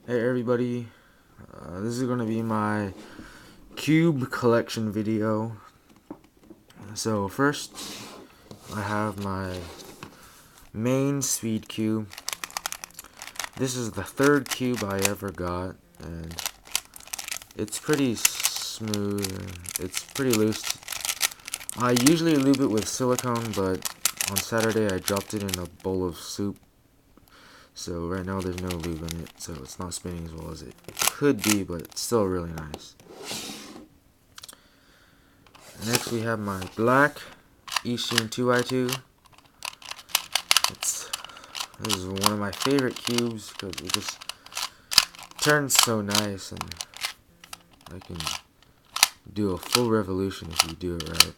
Hey everybody, this is going to be my cube collection video. So first, I have my main speed cube. This is the third cube I ever got, and it's pretty smooth, it's pretty loose. I usually lube it with silicone, but on Saturday I dropped it in a bowl of soup. So right now there's no lube in it, so it's not spinning as well as it could be, but it's still really nice. Next we have my black Ishin 2x2. This is one of my favorite cubes because it just turns so nice, and I can do a full revolution if you do it right.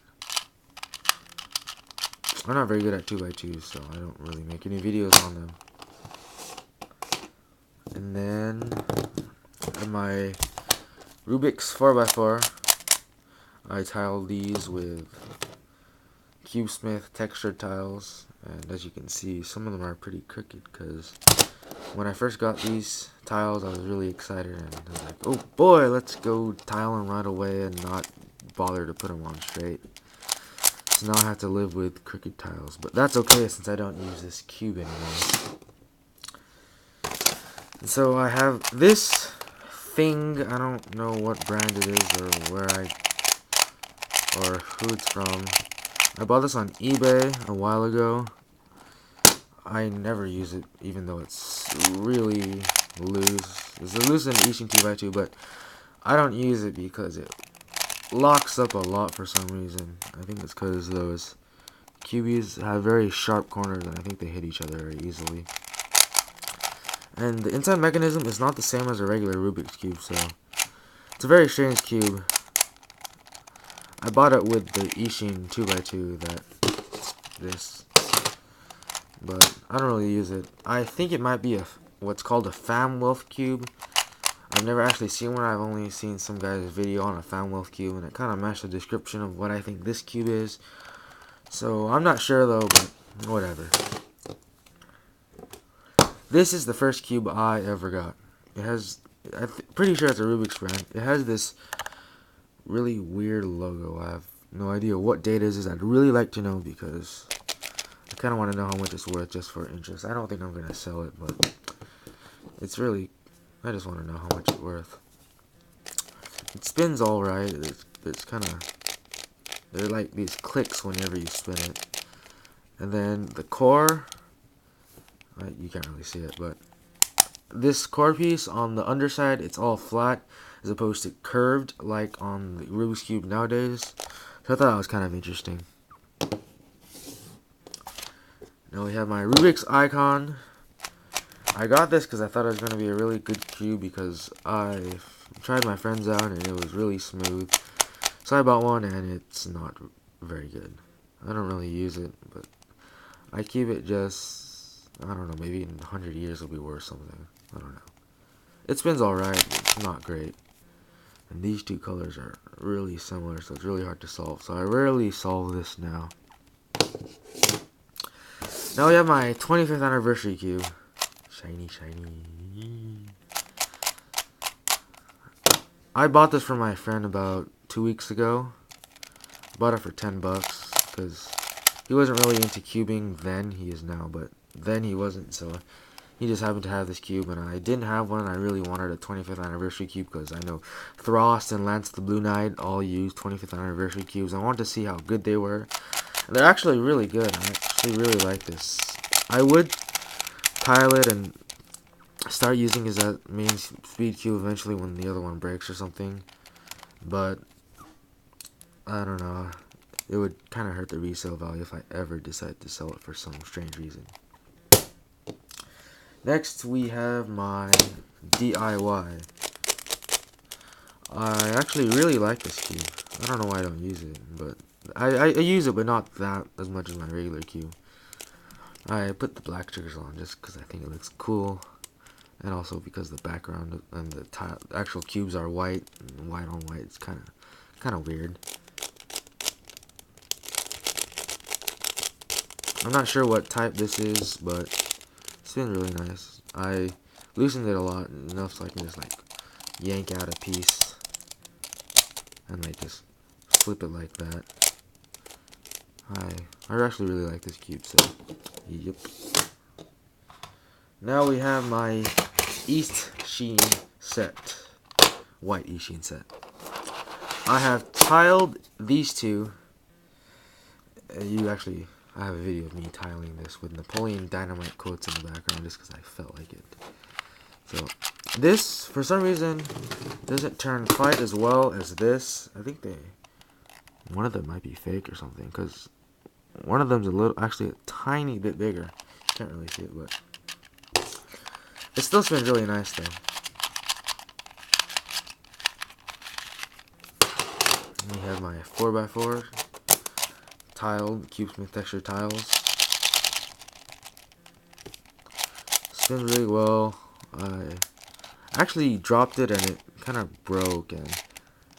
I'm not very good at 2x2s, so I don't really make any videos on them. And then my Rubik's 4x4. I tiled these with CubeSmith textured tiles, and as you can see, some of them are pretty crooked because when I first got these tiles, I was really excited and I was like, oh boy, let's go tile them right away and not bother to put them on straight. So now I have to live with crooked tiles, but that's okay since I don't use this cube anymore. And so I have this thing. I don't know what brand it is or who it's from. I bought this on eBay a while ago. I never use it, even though it's really loose. It's loose in Ishin 2x2, but I don't use it because it locks up a lot for some reason. I think it's because those cubies have very sharp corners, and I think they hit each other very easily. And the inside mechanism is not the same as a regular Rubik's Cube, so it's a very strange cube. I bought it with the Ishin 2x2, this, but I don't really use it. I think it might be what's called a Famwolf cube. I've never actually seen one. I've only seen some guy's video on a Famwolf cube, and it kind of matched the description of what I think this cube is. So I'm not sure though, but whatever. This is the first cube I ever got. It has, pretty sure it's a Rubik's brand. It has this really weird logo. I have no idea what date it is. I'd really like to know because I kind of want to know how much it's worth just for interest. I don't think I'm going to sell it, but it's really, I just want to know how much it's worth. It spins alright. It's kind of, they're like these clicks whenever you spin it. And then the core, you can't really see it, but this core piece on the underside, it's all flat as opposed to curved like on the Rubik's Cube nowadays. So I thought that was kind of interesting. Now we have my Rubik's Icon. I got this because I thought it was going to be a really good cube because I tried my friends out and it was really smooth. So I bought one and it's not very good. I don't really use it, but I keep it just, I don't know, maybe in 100 years it'll be worth something. I don't know. It spins alright, but it's not great. And these two colors are really similar, so it's really hard to solve. So I rarely solve this now. Now we have my 25th anniversary cube. Shiny, shiny. I bought this from my friend about 2 weeks ago. Bought it for 10 bucks because he wasn't really into cubing then. He is now, but then he wasn't, so he just happened to have this cube, and I didn't have one. I really wanted a 25th anniversary cube because I know Throst and Lance the Blue Knight all use 25th anniversary cubes. I wanted to see how good they were. And they're actually really good. I actually really like this. I would tile it and start using as a main speed cube eventually when the other one breaks or something. But I don't know. It would kind of hurt the resale value if I ever decide to sell it for some strange reason. Next, we have my DIY. I actually really like this cube. I don't know why I don't use it, but I use it, but not that as much as my regular cube. I put the black triggers on just because I think it looks cool, and also because the background and the actual cubes are white, and white on white. It's kind of weird. I'm not sure what type this is, but it's been really nice. I loosened it a lot, enough so I can just like yank out a piece and like just flip it like that. I actually really like this cube, so yep. Now we have my East Sheen set, white Ishin set. I have tiled these two. I have a video of me tiling this with Napoleon Dynamite quotes in the background just because I felt like it. So this, for some reason, doesn't turn quite as well as this. I think one of them might be fake or something, because one of them's actually a tiny bit bigger. Can't really see it, but it still spins really nice though. And we have my 4x4 tiled CubeSmith texture tiles. Spins really well. I actually dropped it and it kind of broke, and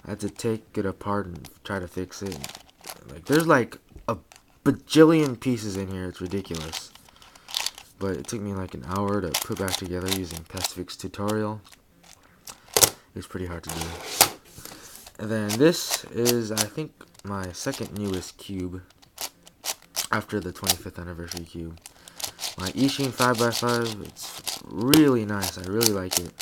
I had to take it apart and try to fix it. Like, there's like a bajillion pieces in here. It's ridiculous. But it took me like an hour to put back together using PestFix tutorial. It's pretty hard to do. And then this is, I think, my second newest cube after the 25th anniversary cube. My Ishin 5x5. It's really nice. I really like it.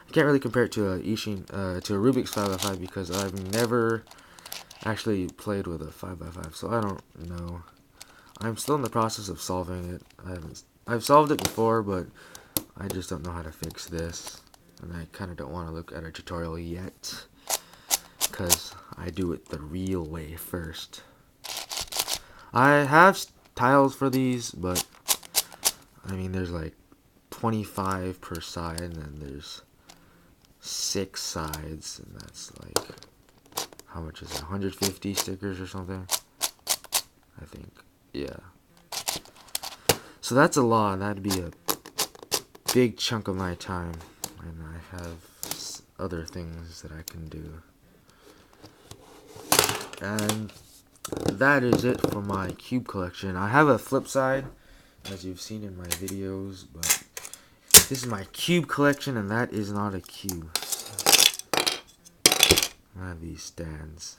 I can't really compare it to a Rubik's 5x5 because I've never actually played with a 5x5, so I don't know. I'm still in the process of solving it. I've solved it before, but I just don't know how to fix this, and I kind of don't want to look at a tutorial yet because I do it the real way first. I have tiles for these, but I mean, there's like 25 per side, and then there's 6 sides, and that's like, how much is it, 150 stickers or something, I think. Yeah, so that's a lot. That'd be a big chunk of my time, and I have other things that I can do. And that is it for my cube collection. I have a flip side, as you've seen in my videos, but this is my cube collection, and that is not a cube. I have these stands.